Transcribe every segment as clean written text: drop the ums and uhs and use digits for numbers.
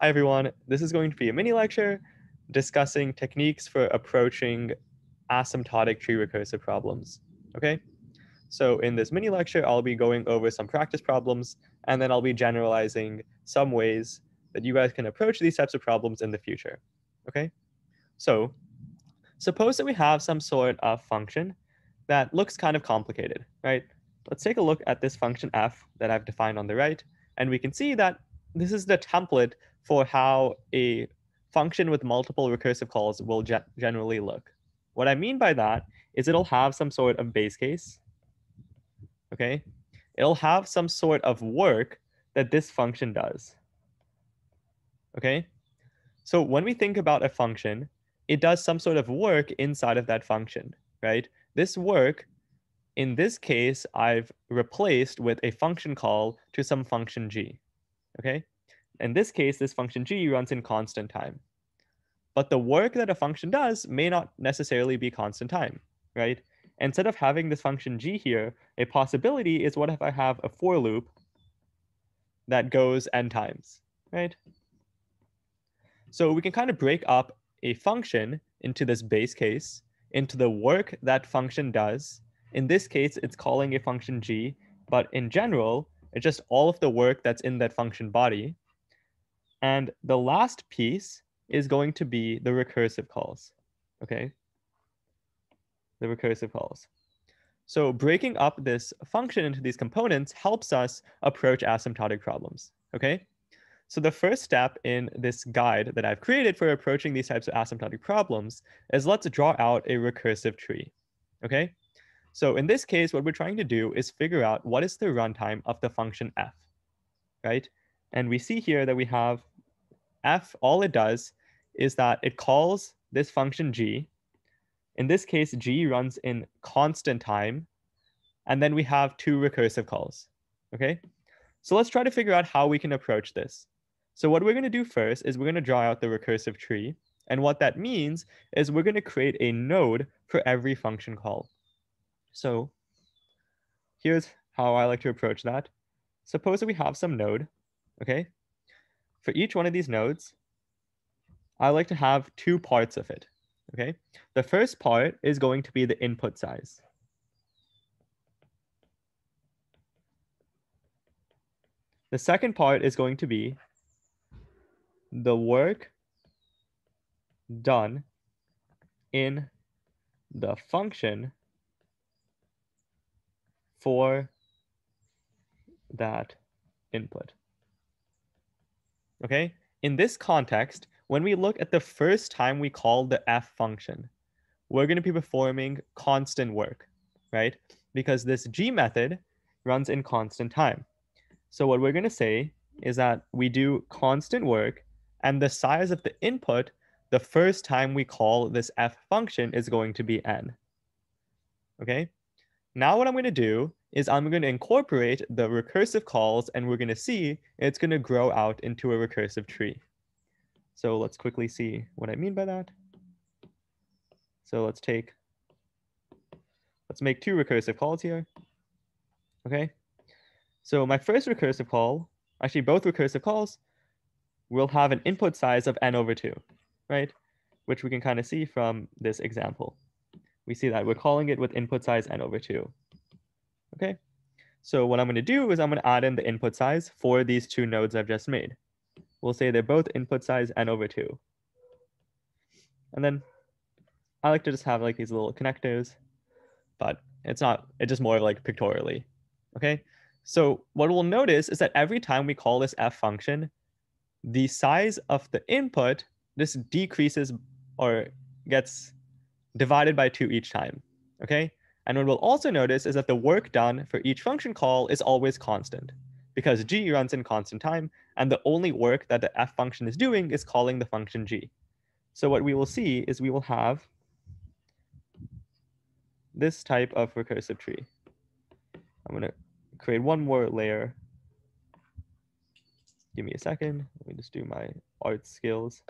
Hi everyone, this is going to be a mini lecture discussing techniques for approaching asymptotic tree recursive problems. Okay, so in this mini lecture, I'll be going over some practice problems, and then I'll be generalizing some ways that you guys can approach these types of problems in the future. Okay, so suppose that we have some sort of function that looks kind of complicated, right? Let's take a look at this function f that I've defined on the right, and we can see that this is the template for how a function with multiple recursive calls will generally look. What I mean by that is it'll have some sort of base case, okay? It'll have some sort of work that this function does, okay? So when we think about a function, it does some sort of work inside of that function, right? This work, in this case, I've replaced with a function call to some function g, okay? In this case, this function g runs in constant time. But the work that a function does may not necessarily be constant time, right? Instead of having this function g here, a possibility is what if I have a for loop that goes n times, right? So we can kind of break up a function into this base case, into the work that function does. In this case, it's calling a function g, but in general, it's just all of the work that's in that function body. And the last piece is going to be the recursive calls, okay? The recursive calls. So breaking up this function into these components helps us approach asymptotic problems, okay? So the first step in this guide that I've created for approaching these types of asymptotic problems is let's draw out a recursive tree, okay? So in this case, what we're trying to do is figure out what is the runtime of the function f, right? And we see here that we have f, all it does is that it calls this function g. In this case, g runs in constant time, and then we have two recursive calls, okay? So let's try to figure out how we can approach this. So what we're going to do first is we're going to draw out the recursive tree. And what that means is we're going to create a node for every function call. So here's how I like to approach that. Suppose that we have some node, okay? For each one of these nodes, I like to have two parts of it, okay? The first part is going to be the input size. The second part is going to be the work done in the function for that input. Okay? In this context, when we look at the first time we call the f function, we're going to be performing constant work, right? Because this g method runs in constant time. So what we're going to say is that we do constant work, and the size of the input the first time we call this f function is going to be n. Okay? Now what I'm going to do is I'm going to incorporate the recursive calls, and we're going to see it's going to grow out into a recursive tree. So let's quickly see what I mean by that. So let's make two recursive calls here. Okay. So my first recursive call, actually both recursive calls, will have an input size of n over 2, right? Which we can kind of see from this example. We see that we're calling it with input size n over 2. Okay. So what I'm going to do is I'm going to add in the input size for these two nodes I've just made. We'll say they're both input size n over 2. And then I like to just have like these little connectors, but it's just more like pictorially, okay? So what we'll notice is that every time we call this f function, the size of the input just decreases or gets divided by 2 each time, okay? And what we'll also notice is that the work done for each function call is always constant because g runs in constant time, and the only work that the f function is doing is calling the function g. So what we will see is we will have this type of recursive tree. I'm going to create one more layer. Give me a second. Let me just do my art skills.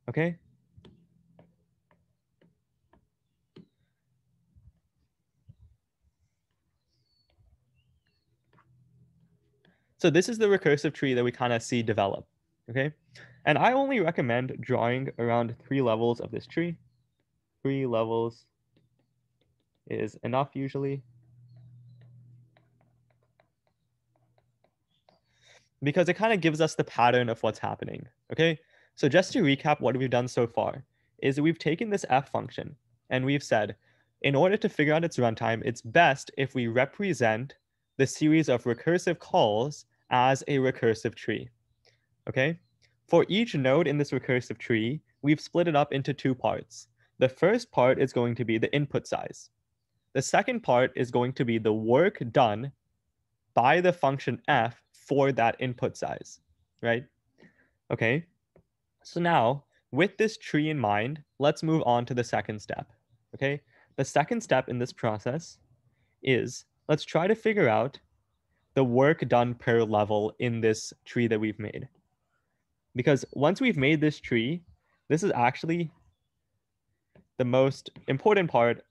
Okay. So this is the recursive tree that we kind of see develop, okay? And I only recommend drawing around 3 levels of this tree. 3 levels is enough usually, because it kind of gives us the pattern of what's happening, okay? So just to recap what we've done so far is we've taken this f function and we've said, in order to figure out its runtime, it's best if we represent the series of recursive calls as a recursive tree, okay? For each node in this recursive tree, we've split it up into 2 parts. The first part is going to be the input size. The second part is going to be the work done by the function f for that input size, right? Okay, so now with this tree in mind, let's move on to the second step, okay? The second step in this process is let's try to figure out the work done per level in this tree that we've made. Because once we've made this tree, this is actually the most important part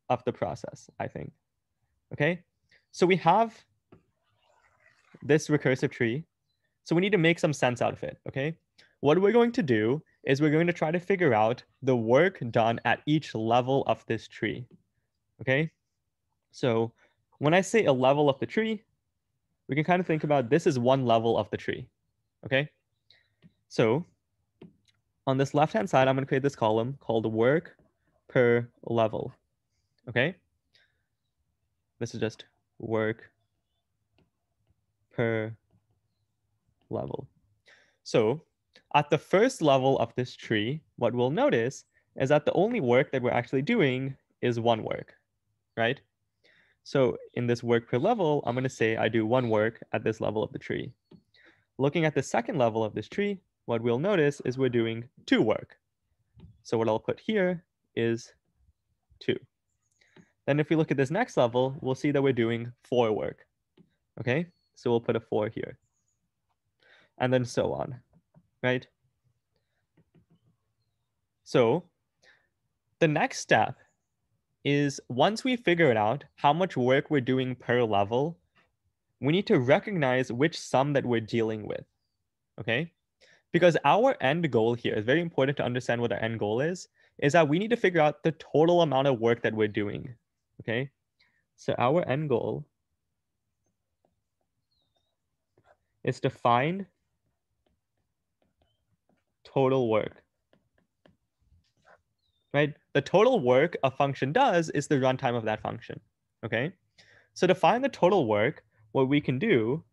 of the process, I think. Okay, so we have this recursive tree, so we need to make some sense out of it, okay? What we're going to do is we're going to try to figure out the work done at each level of this tree, okay? So when I say a level of the tree, we can kind of think about this is one level of the tree, okay? So on this left-hand side, I'm going to create this column called work per level, okay? This is just work per level. So at the first level of this tree, what we'll notice is that the only work that we're actually doing is one work, right? So in this work per level, I'm going to say I do one work at this level of the tree. Looking at the second level of this tree, what we'll notice is we're doing 2 work. So what I'll put here is 2. Then if we look at this next level, we'll see that we're doing 4 work. Okay, so we'll put a 4 here. And then so on, right? So the next step is once we figure it out how much work we're doing per level, we need to recognize which sum that we're dealing with, okay? Because our end goal here is very important to understand what our end goal is that we need to figure out the total amount of work that we're doing, okay? So our end goal is to find total work, right? The total work a function does is the runtime of that function, okay? So to find the total work, what we can do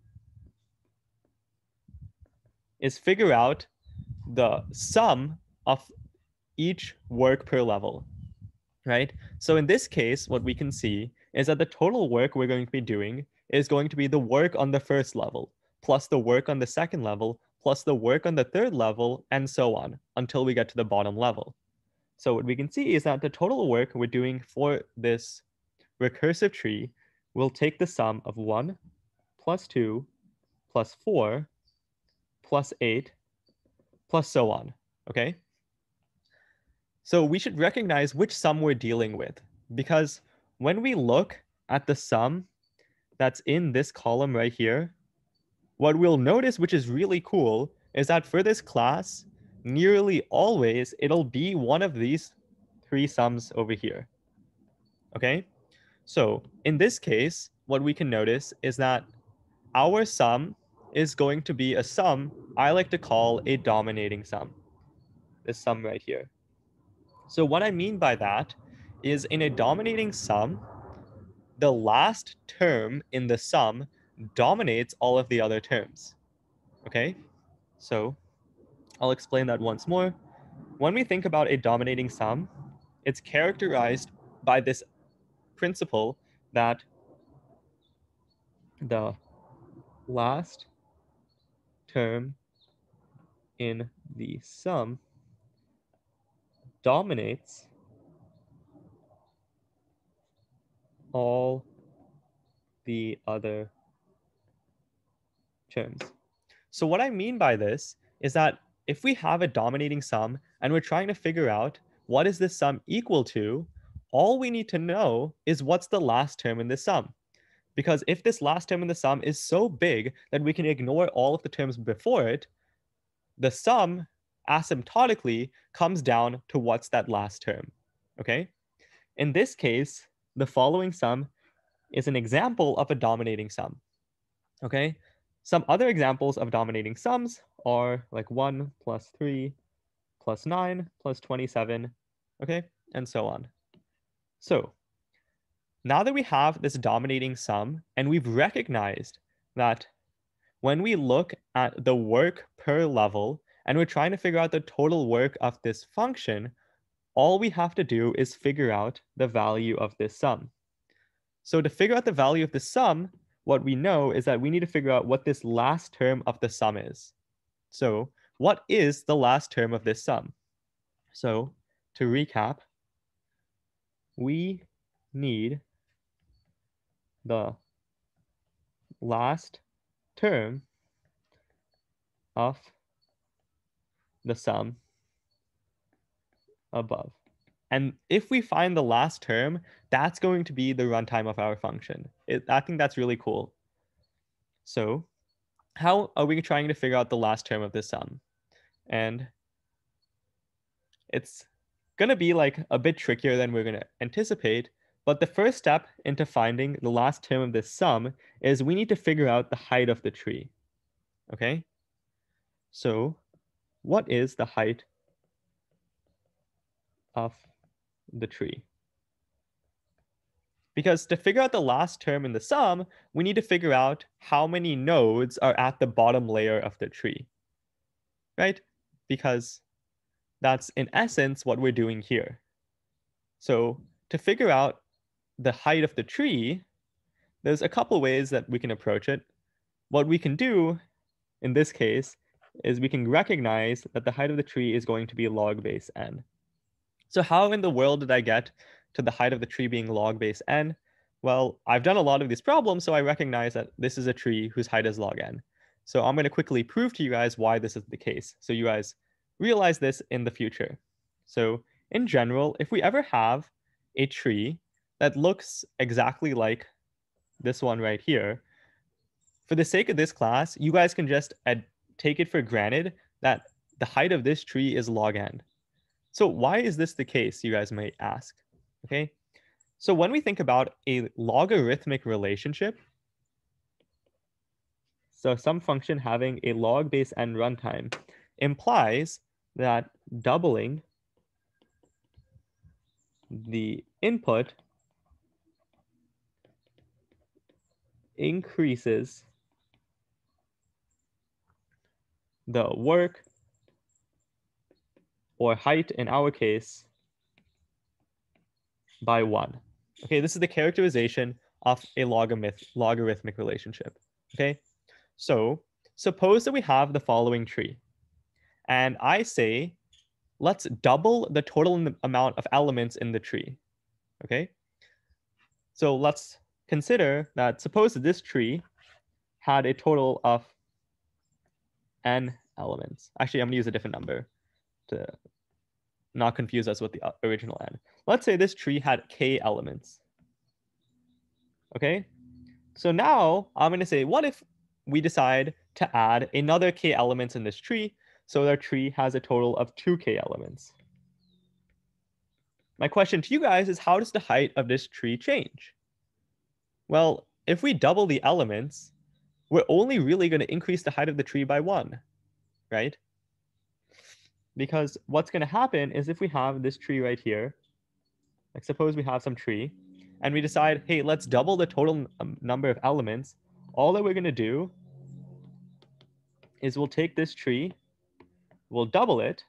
is figure out the sum of each work per level, right? So in this case, what we can see is that the total work we're going to be doing is going to be the work on the first level, plus the work on the second level, plus the work on the third level, and so on, until we get to the bottom level. So what we can see is that the total work we're doing for this recursive tree will take the sum of 1 plus 2 plus 4 plus 8 plus so on, okay? So we should recognize which sum we're dealing with, because when we look at the sum that's in this column right here, what we'll notice, which is really cool, is that for this class, nearly always it'll be one of these 3 sums over here, okay? So in this case, what we can notice is that our sum is going to be a sum I like to call a dominating sum, this sum right here. So what I mean by that is in a dominating sum, the last term in the sum dominates all of the other terms, okay? So I'll explain that once more. When we think about a dominating sum, it's characterized by this principle that the last term in the sum dominates all the other terms. So what I mean by this is that if we have a dominating sum and we're trying to figure out what is this sum equal to, all we need to know is what's the last term in this sum. Because if this last term in the sum is so big that we can ignore all of the terms before it, the sum asymptotically comes down to what's that last term, okay? In this case, the following sum is an example of a dominating sum, okay? Some other examples of dominating sums are like 1 plus 3 plus 9 plus 27, okay? And so on. So now that we have this dominating sum and we've recognized that when we look at the work per level and we're trying to figure out the total work of this function, all we have to do is figure out the value of this sum. So to figure out the value of the sum, what we know is that we need to figure out what this last term of the sum is. So what is the last term of this sum? So to recap, we need the last term of the sum above. And if we find the last term, that's going to be the runtime of our function. I think that's really cool. So how are we trying to figure out the last term of this sum? And it's going to be like a bit trickier than we're going to anticipate. But the first step into finding the last term of this sum is we need to figure out the height of the tree. Okay? So what is the height of the tree? Because to figure out the last term in the sum, we need to figure out how many nodes are at the bottom layer of the tree, right? Because that's in essence what we're doing here. So to figure out the height of the tree, there's a couple ways that we can approach it. What we can do in this case is we can recognize that the height of the tree is going to be log base n. So how in the world did I get to the height of the tree being log base n? Well, I've done a lot of these problems, so I recognize that this is a tree whose height is log n. So I'm going to quickly prove to you guys why this is the case, so you guys realize this in the future. So in general, if we ever have a tree that looks exactly like this one right here, for the sake of this class, you guys can just take it for granted that the height of this tree is log n. So why is this the case, you guys might ask, okay? So when we think about a logarithmic relationship, so some function having a log base n runtime implies that doubling the input increases the work or height in our case by 1. Okay, this is the characterization of a logarithmic relationship. Okay, so suppose that we have the following tree, and I say, let's double the total amount of elements in the tree. Okay, so let's consider that suppose that this tree had a total of n elements. Actually, I'm going to use a different number to not confuse us with the original n. Let's say this tree had k elements. Okay, so now I'm going to say, what if we decide to add another k elements in this tree, so our tree has a total of 2k elements? My question to you guys is, how does the height of this tree change? Well, if we double the elements, we're only really going to increase the height of the tree by 1, right? Because what's going to happen is if we have this tree right here, like suppose we have some tree, and we decide, hey, let's double the total number of elements, all that we're going to do is we'll take this tree, we'll double it,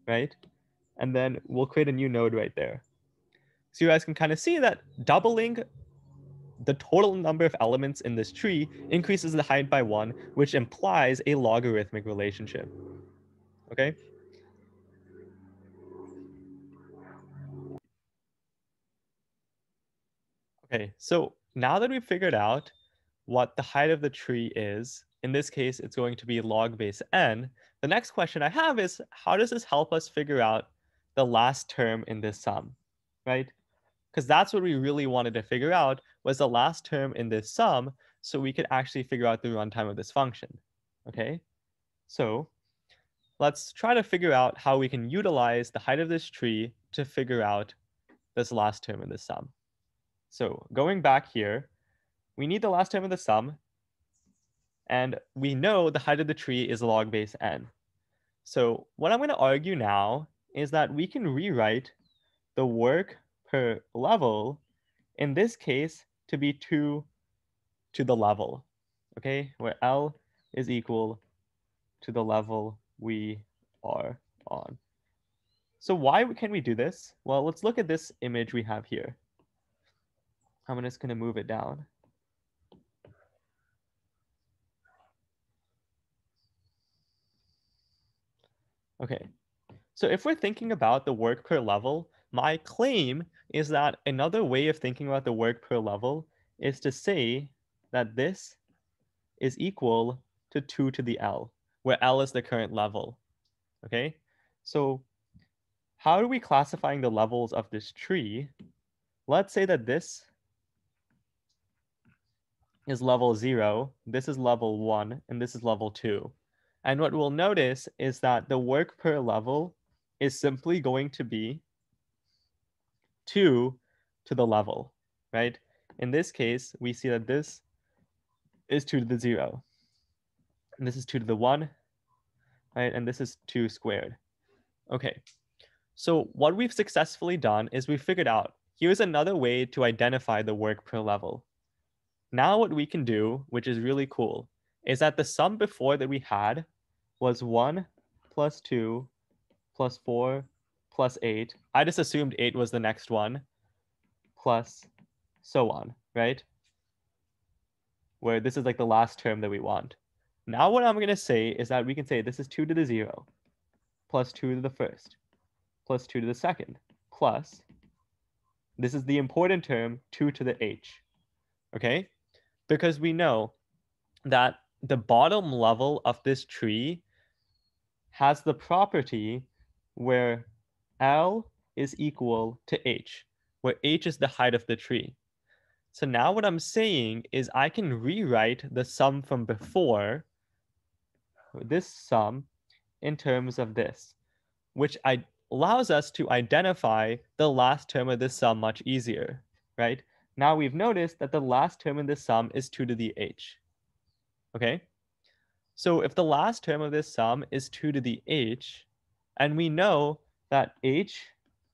right? And then we'll create a new node right there. So you guys can kind of see that doubling the total number of elements in this tree increases the height by 1, which implies a logarithmic relationship. Okay? Okay, so now that we've figured out what the height of the tree is, in this case, it's going to be log base n, the next question I have is, how does this help us figure out the last term in this sum, right? Because that's what we really wanted to figure out. was the last term in this sum, so we could actually figure out the runtime of this function. Okay, so let's try to figure out how we can utilize the height of this tree to figure out this last term in the sum. So going back here, we need the last term of the sum, and we know the height of the tree is log base n. So what I'm going to argue now is that we can rewrite the work per level, in this case, to be 2 to the level, okay, where L is equal to the level we are on. So why can we do this? Well, let's look at this image we have here. I'm just going to move it down. Okay, so if we're thinking about the work per level, my claim is that another way of thinking about the work per level is to say that this is equal to 2 to the L, where L is the current level. Okay, so how are we classifying the levels of this tree? Let's say that this is level 0, this is level 1, and this is level 2. And what we'll notice is that the work per level is simply going to be 2 to the level, right? In this case, we see that this is 2 to the 0. And this is 2 to the 1, right? And this is 2 squared. Okay, so what we've successfully done is we figured out, here's another way to identify the work per level. Now what we can do, which is really cool, is that the sum before that we had was 1 plus 2 plus 4 plus 8. I just assumed 8 was the next one, plus so on, right? Where this is like the last term that we want. Now what I'm going to say is that we can say this is 2 to the 0, plus 2 to the first, plus 2 to the second, plus, this is the important term, 2 to the h, okay? Because we know that the bottom level of this tree has the property where L is equal to h, where h is the height of the tree. So now what I'm saying is I can rewrite the sum from before, this sum, in terms of this, which allows us to identify the last term of this sum much easier, right? Now we've noticed that the last term in this sum is 2 to the h, okay? So if the last term of this sum is 2 to the h, and we know that h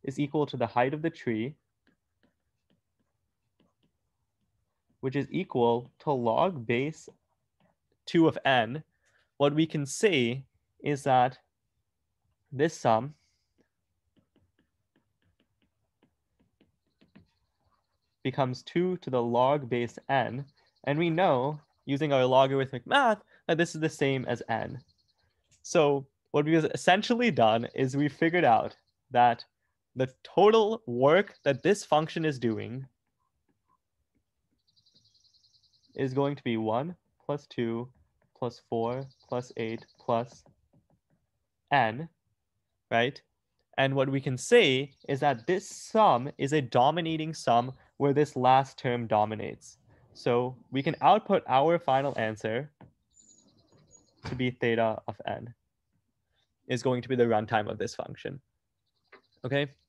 is equal to the height of the tree, which is equal to log base 2 of n, what we can say is that this sum becomes 2 to the log base n, and we know, using our logarithmic math, that this is the same as n. So what we've essentially done is we figured out that the total work that this function is doing is going to be 1 plus 2 plus 4 plus 8 plus n, right? And what we can say is that this sum is a dominating sum where this last term dominates. So we can output our final answer to be theta of n is going to be the runtime of this function. Okay?